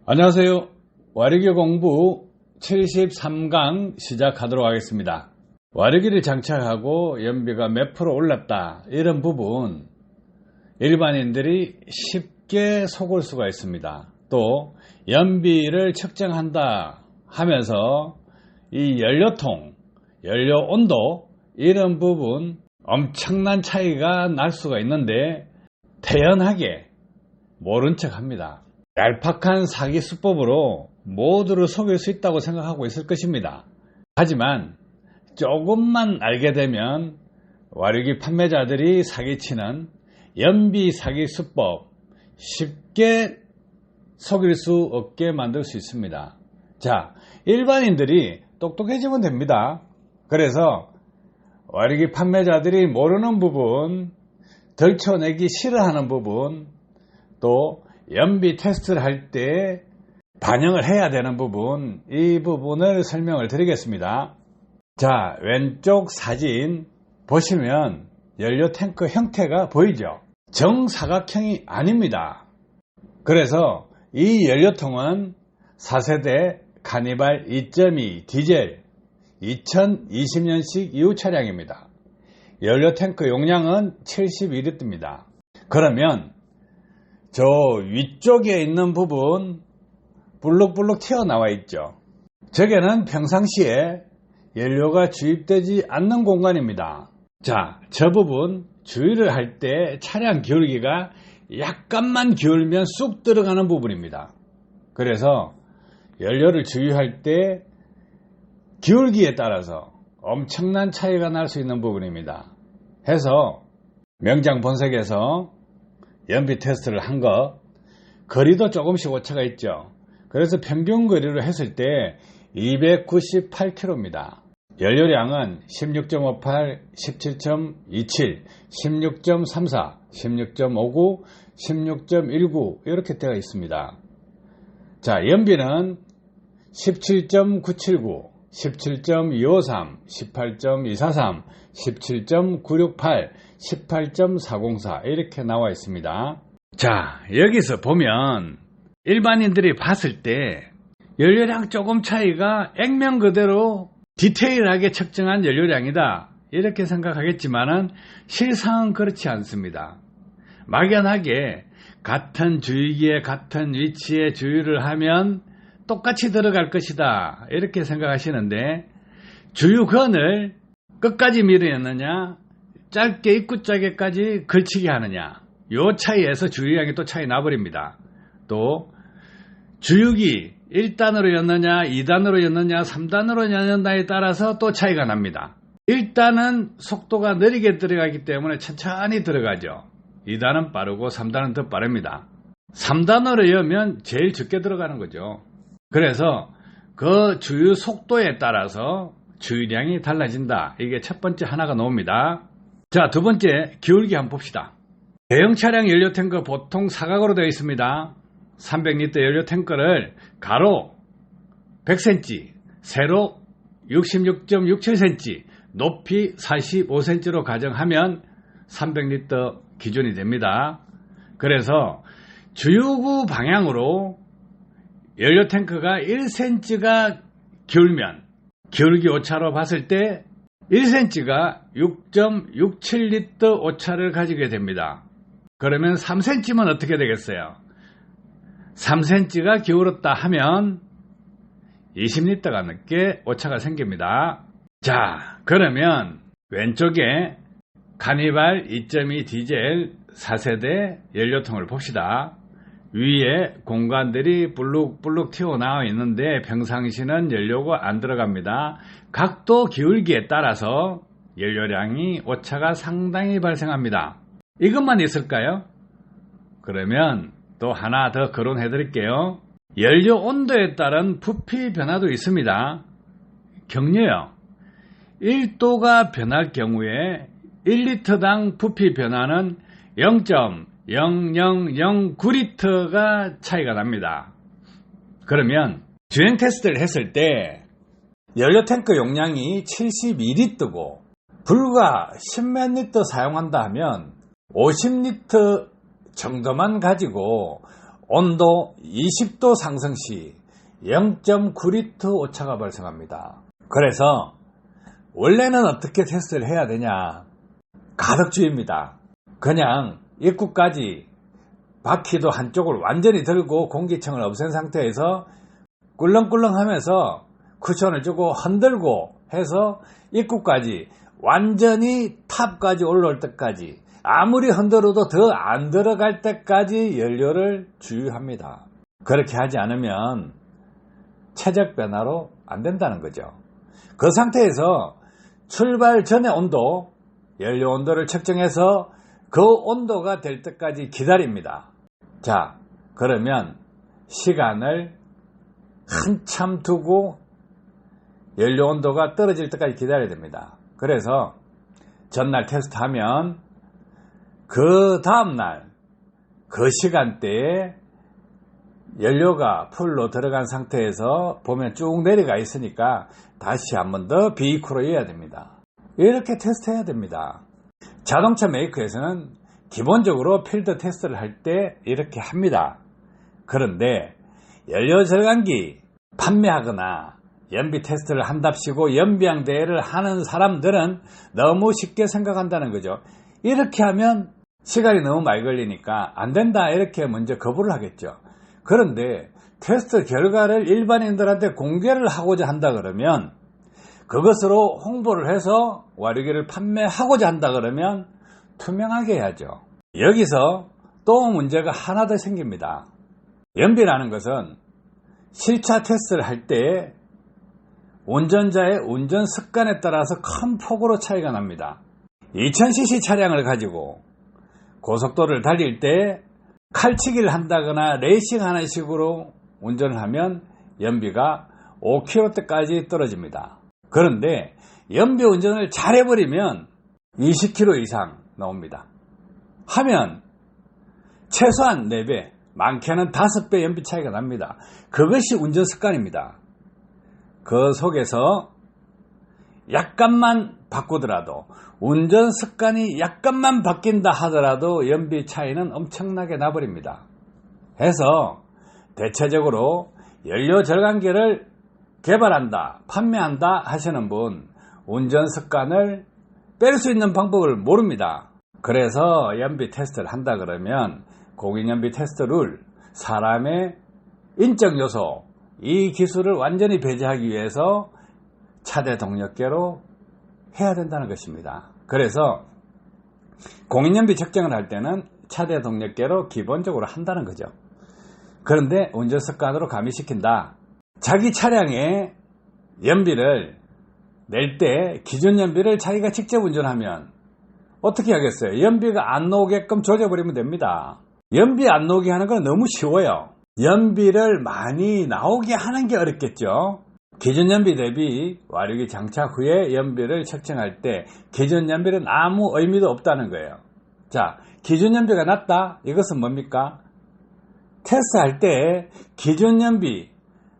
안녕하세요. 와르기 공부 73강 시작하도록 하겠습니다. 와르기를 장착하고 연비가 몇 프로 올랐다, 이런 부분 일반인들이 쉽게 속을 수가 있습니다. 또 연비를 측정한다 하면서 이 연료통, 연료 온도, 이런 부분 엄청난 차이가 날 수가 있는데 태연하게 모른 척 합니다. 얄팍한 사기 수법으로 모두를 속일 수 있다고 생각하고 있을 것입니다. 하지만 조금만 알게 되면 와르기 판매자들이 사기치는 연비 사기 수법 쉽게 속일 수 없게 만들 수 있습니다. 자, 일반인들이 똑똑해지면 됩니다. 그래서 와르기 판매자들이 모르는 부분, 덜쳐내기 싫어하는 부분, 또 연비 테스트를 할 때 반영을 해야 되는 부분, 이 부분을 설명을 드리겠습니다. 자, 왼쪽 사진 보시면 연료 탱크 형태가 보이죠? 정사각형이 아닙니다. 그래서 이 연료통은 4세대 카니발 2.2 디젤 2020년식 이후 차량입니다. 연료 탱크 용량은 72리터입니다. 그러면 저 위쪽에 있는 부분 불룩불룩 튀어나와 있죠. 저게는 평상시에 연료가 주입되지 않는 공간입니다. 자, 저 부분 주유를 할 때 차량 기울기가 약간만 기울면 쑥 들어가는 부분입니다. 그래서 연료를 주유할 때 기울기에 따라서 엄청난 차이가 날 수 있는 부분입니다. 해서 명장 본색에서 연비 테스트를 한 것, 거리도 조금씩 오차가 있죠. 그래서 평균 거리로 했을 때 298km입니다. 연료량은 16.58, 17.27, 16.34, 16.59, 16.19 이렇게 되어 있습니다. 자, 연비는 17.979, 17.253, 18.243, 17.968, 18.404 이렇게 나와 있습니다. 자, 여기서 보면 일반인들이 봤을 때 연료량 조금 차이가 액면 그대로 디테일하게 측정한 연료량이다, 이렇게 생각하겠지만은 실상은 그렇지 않습니다. 막연하게 같은 주유기에 같은 위치에 주유를 하면 똑같이 들어갈 것이다, 이렇게 생각하시는데 주유건을 끝까지 밀어넣느냐, 짧게 입구짜기까지 걸치게 하느냐, 요 차이에서 주유량이 또 차이 나버립니다. 또 주유기 1단으로 였느냐, 2단으로 였느냐, 3단으로 였느냐에 따라서 또 차이가 납니다. 1단은 속도가 느리게 들어가기 때문에 천천히 들어가죠. 2단은 빠르고 3단은 더 빠릅니다. 3단으로 여면 제일 적게 들어가는 거죠. 그래서 그 주유 속도에 따라서 주유량이 달라진다. 이게 첫 번째 하나가 나옵니다. 자, 두 번째 기울기 한번 봅시다. 대형 차량 연료 탱크 보통 사각으로 되어 있습니다. 300리터 연료 탱크를 가로 100cm, 세로 66.67cm, 높이 45cm로 가정하면 300리터 기준이 됩니다. 그래서 주유구 방향으로 연료 탱크가 1cm가 기울면 기울기 오차로 봤을 때 1cm가 6.67리터 오차를 가지게 됩니다. 그러면 3cm면 어떻게 되겠어요? 3cm가 기울었다 하면 20리터가 넘게 오차가 생깁니다. 자, 그러면 왼쪽에 카니발 2.2 디젤 4세대 연료통을 봅시다. 위에 공간들이 불룩불룩 튀어나와 있는데 평상시는 연료가 안 들어갑니다. 각도 기울기에 따라서 연료량이 오차가 상당히 발생합니다. 이것만 있을까요? 그러면 또 하나 더 거론해 드릴게요. 연료 온도에 따른 부피 변화도 있습니다. 격려요. 1도가 변할 경우에 1리터당 부피 변화는 0.0009리터가 차이가 납니다. 그러면 주행 테스트를 했을 때 연료 탱크 용량이 72리터고 불과 10몇 리터 사용한다 하면 50리터 정도만 가지고 온도 20도 상승 시 0.9리터 오차가 발생합니다. 그래서 원래는 어떻게 테스트를 해야 되냐? 가덕주의입니다. 그냥 입구까지 바퀴도 한쪽을 완전히 들고 공기층을 없앤 상태에서 꿀렁꿀렁 하면서 쿠션을 주고 흔들고 해서 입구까지 완전히 탑까지 올라올 때까지 아무리 흔들어도 더 안 들어갈 때까지 연료를 주유합니다. 그렇게 하지 않으면 최적 변화로 안 된다는 거죠. 그 상태에서 출발 전의 온도, 연료 온도를 측정해서 그 온도가 될 때까지 기다립니다. 자, 그러면 시간을 한참 두고 연료 온도가 떨어질 때까지 기다려야 됩니다. 그래서 전날 테스트하면 그 다음날 그 시간대에 연료가 풀로 들어간 상태에서 보면 쭉 내려가 있으니까 다시 한 번 더 비이크로 해야 됩니다. 이렇게 테스트해야 됩니다. 자동차 메이커에서는 기본적으로 필드 테스트를 할 때 이렇게 합니다. 그런데 연료 절감기 판매하거나 연비 테스트를 한답시고 연비양 대회를 하는 사람들은 너무 쉽게 생각한다는 거죠. 이렇게 하면 시간이 너무 많이 걸리니까 안 된다 이렇게 먼저 거부를 하겠죠. 그런데 테스트 결과를 일반인들한테 공개를 하고자 한다 그러면 그것으로 홍보를 해서 와류기를 판매하고자 한다 그러면 투명하게 해야죠. 여기서 또 문제가 하나 더 생깁니다. 연비라는 것은 실차 테스트를 할 때 운전자의 운전 습관에 따라서 큰 폭으로 차이가 납니다. 2000cc 차량을 가지고 고속도로를 달릴 때 칼치기를 한다거나 레이싱하는 식으로 운전을 하면 연비가 5km대까지 떨어집니다. 그런데 연비 운전을 잘 해버리면 20km 이상 나옵니다. 하면 최소한 4배, 많게는 5배 연비 차이가 납니다. 그것이 운전 습관입니다. 그 속에서 약간만 바꾸더라도 운전 습관이 약간만 바뀐다 하더라도 연비 차이는 엄청나게 나버립니다. 해서 대체적으로 연료 절감기를 개발한다, 판매한다 하시는 분 운전 습관을 뺄 수 있는 방법을 모릅니다. 그래서 연비 테스트를 한다 그러면 공인연비 테스트 룰, 사람의 인적 요소, 이 기술을 완전히 배제하기 위해서 차대 동력계로 해야 된다는 것입니다. 그래서 공인연비 측정을 할 때는 차대 동력계로 기본적으로 한다는 거죠. 그런데 운전 습관으로 가미시킨다. 자기 차량의 연비를 낼 때 기준 연비를 자기가 직접 운전하면 어떻게 하겠어요? 연비가 안 나오게끔 조져버리면 됩니다. 연비 안 나오게 하는 건 너무 쉬워요. 연비를 많이 나오게 하는 게 어렵겠죠. 기준 연비 대비 와류기 장착 후에 연비를 측정할 때 기준 연비는 아무 의미도 없다는 거예요. 자, 기준 연비가 낮다? 이것은 뭡니까? 테스트할 때 기준 연비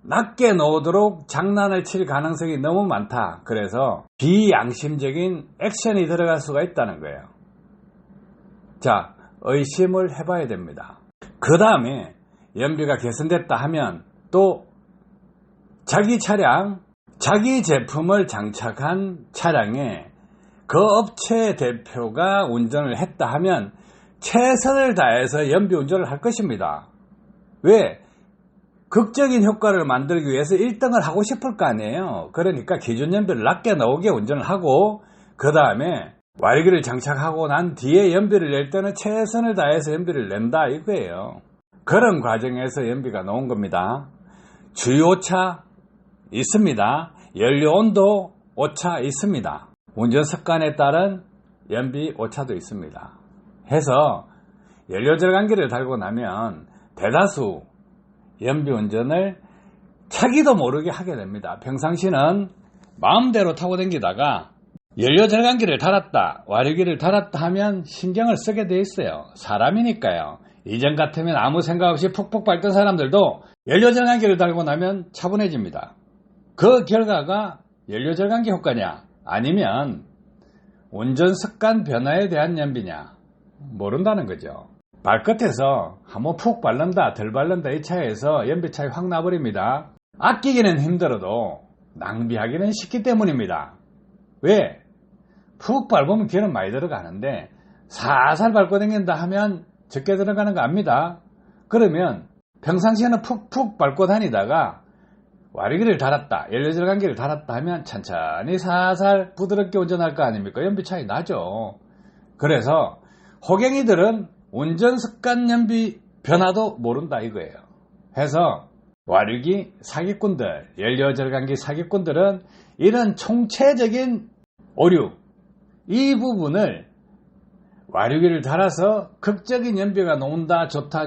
낮게 놓도록 장난을 칠 가능성이 너무 많다. 그래서 비양심적인 액션이 들어갈 수가 있다는 거예요. 자, 의심을 해봐야 됩니다. 그 다음에 연비가 개선됐다 하면 또 자기 차량, 자기 제품을 장착한 차량에 그 업체 대표가 운전을 했다 하면 최선을 다해서 연비 운전을 할 것입니다. 왜? 극적인 효과를 만들기 위해서 1등을 하고 싶을 거 아니에요. 그러니까 기준 연비를 낮게 나오게 운전을 하고 그 다음에 와류기를 장착하고 난 뒤에 연비를 낼 때는 최선을 다해서 연비를 낸다 이거예요. 그런 과정에서 연비가 나온 겁니다. 주유 오차 있습니다. 연료 온도 오차 있습니다. 운전 습관에 따른 연비 오차도 있습니다. 해서 연료 절감기를 달고 나면 대다수 연비 운전을 자기도 모르게 하게 됩니다. 평상시는 마음대로 타고 다니다가 연료 절감기를 달았다, 와류기를 달았다 하면 신경을 쓰게 돼 있어요. 사람이니까요. 이전 같으면 아무 생각 없이 푹푹 밟던 사람들도 연료 절감기를 달고 나면 차분해집니다. 그 결과가 연료 절감기 효과냐 아니면 운전 습관 변화에 대한 연비냐 모른다는 거죠. 발끝에서 한번 푹 바른다 덜 바른다 이 차이에서 연비 차이 확 나버립니다. 아끼기는 힘들어도 낭비하기는 쉽기 때문입니다. 왜? 푹 밟으면 기름 많이 들어가는데 살살 밟고 다닌다 하면 적게 들어가는 거 압니다. 그러면 평상시에는 푹푹 밟고 다니다가 와리기를 달았다, 연료절감기를 달았다 하면 천천히 살살 부드럽게 운전할 거 아닙니까? 연비 차이 나죠. 그래서 호갱이들은 운전 습관 연비 변화도 모른다 이거예요. 해서 와류기 사기꾼들, 연료절감기 사기꾼들은 이런 총체적인 오류, 이 부분을 와류기를 달아서 극적인 연비가 나온다, 좋다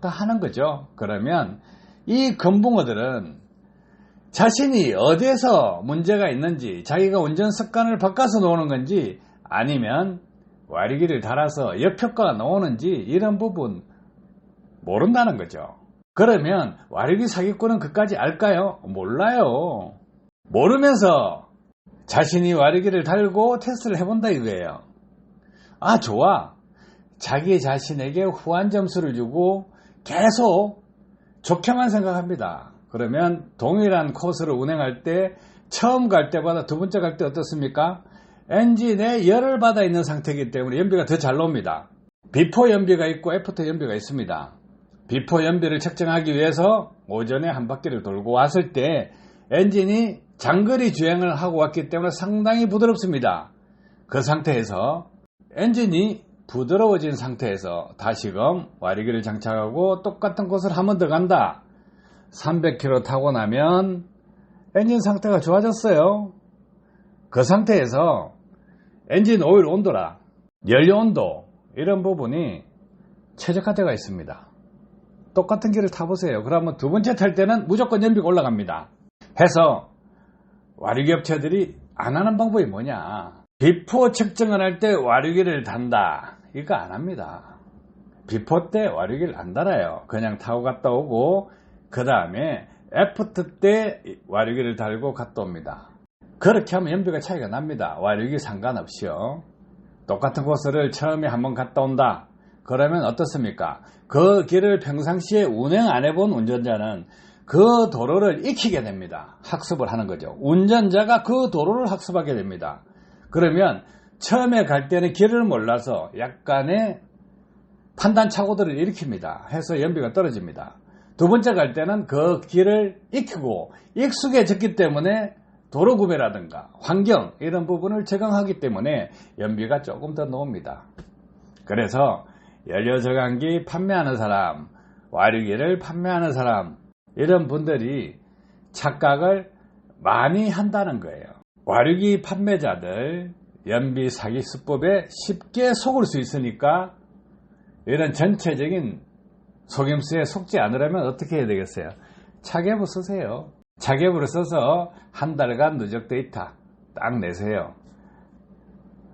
하는 거죠. 그러면 이 금붕어들은 자신이 어디에서 문제가 있는지, 자기가 운전 습관을 바꿔서 나오는 건지, 아니면 와류기를 달아서 역효과가 나오는지 이런 부분 모른다는 거죠. 그러면 와류기 사기꾼은 그까지 알까요? 몰라요. 모르면서 자신이 와류기를 달고 테스트를 해본다 이거예요. 아, 좋아. 자기 자신에게 후한 점수를 주고 계속 좋게만 생각합니다. 그러면 동일한 코스를 운행할 때 처음 갈 때보다 두 번째 갈 때 어떻습니까? 엔진에 열을 받아 있는 상태이기 때문에 연비가 더 잘 나옵니다. 비포 연비가 있고 애프터 연비가 있습니다. 비포 연비를 측정하기 위해서 오전에 한 바퀴를 돌고 왔을 때 엔진이 장거리 주행을 하고 왔기 때문에 상당히 부드럽습니다. 그 상태에서 엔진이 부드러워진 상태에서 다시금 와리기를 장착하고 똑같은 곳을 한 번 더 간다. 300km 타고 나면 엔진 상태가 좋아졌어요. 그 상태에서 엔진 오일 온도라 연료 온도 이런 부분이 최적화되어 있습니다. 똑같은 길을 타보세요. 그러면 두 번째 탈 때는 무조건 연비가 올라갑니다. 해서 와류기 업체들이 안 하는 방법이 뭐냐, 비포 측정을 할 때 와류기를 단다 이거 안 합니다. 비포 때 와류기를 안 달아요. 그냥 타고 갔다 오고 그 다음에 애프터 때 와류기를 달고 갔다 옵니다. 그렇게 하면 연비가 차이가 납니다. 와류기 상관없이요. 똑같은 코스를 처음에 한번 갔다 온다. 그러면 어떻습니까? 그 길을 평상시에 운행 안 해본 운전자는 그 도로를 익히게 됩니다. 학습을 하는 거죠. 운전자가 그 도로를 학습하게 됩니다. 그러면 처음에 갈 때는 길을 몰라서 약간의 판단착오들을 일으킵니다. 해서 연비가 떨어집니다. 두 번째 갈 때는 그 길을 익히고 익숙해졌기 때문에 도로 구매라든가 환경 이런 부분을 적응하기 때문에 연비가 조금 더 나옵니다. 그래서 연료저감기 판매하는 사람, 와류기를 판매하는 사람 이런 분들이 착각을 많이 한다는 거예요. 와류기 판매자들 연비 사기 수법에 쉽게 속을 수 있으니까 이런 전체적인 속임수에 속지 않으려면 어떻게 해야 되겠어요? 차계부 쓰세요. 차계부를 써서 한 달간 누적 데이터 딱 내세요.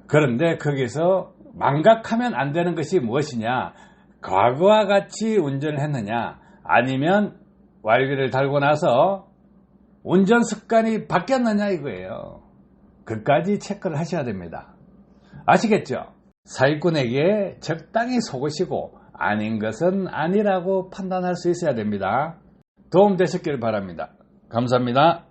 그런데 거기서 망각하면 안 되는 것이 무엇이냐, 과거와 같이 운전을 했느냐, 아니면 와류기를 달고 나서 운전 습관이 바뀌었느냐 이거예요. 그까지 체크를 하셔야 됩니다. 아시겠죠? 사기꾼에게 적당히 속으시고 아닌 것은 아니라고 판단할 수 있어야 됩니다. 도움 되셨길 바랍니다. 감사합니다.